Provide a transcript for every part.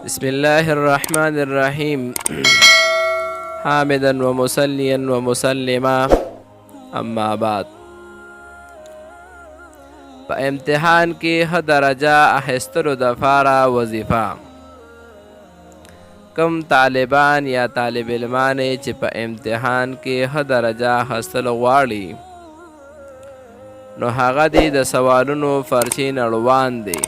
بسم الله الرحمن الرحیم حامدا ومصلیا ومسلما اما بعد. په امتحان کې ښه درجه اخیستلو دپاره وظیفه. کم طالبان یا طالب علمانې چې په امتحان کې ښه درجه اخیستل غواړي نو هغه دې د سوالونو فرچې نړوان دی.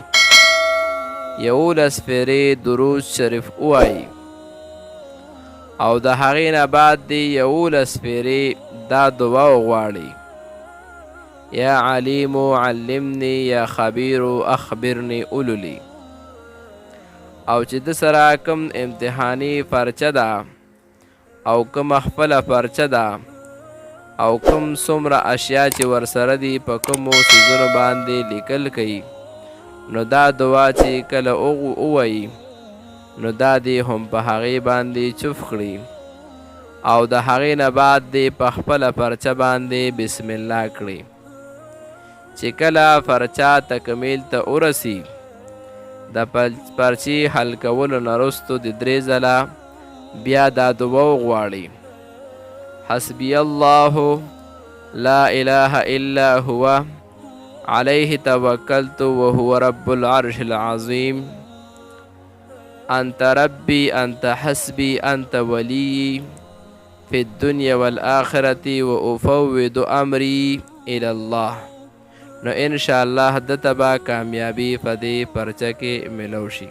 11 پیرې درود شریف ووایي او د هغې نه بعد دې 11 پیرې دا دعا وغواړي: یا علیم علمني یا خبیر اخبرني اولولي. او چې د سره کم امتحاني پرچه ده او کم خپله پرچه ده او کم څومره اشیا چې ورسره دي په کومو څیزونو باندې لیکل کوي نو دا دعا چې کله ووایي نو دا دې هم په هغې باندې چوف کړي او د هغې نه بعد دې په خپله پرچه باندې بسم الله کړي. چې کله پرچه تکمیل ته ورسي د پرچې حل کولو نه وروستو د 3 ځله بیا دا دعا وغواړي: حسبي الله لا اله الا هو عليه توكلت وهو رب العرش العظيم انت ربي انت حسبي انت ولي في الدنيا والآخرة وأفوض امري الى الله. نو ان شاء الله دته به کامیابی په دې پرچه کې ملو شي.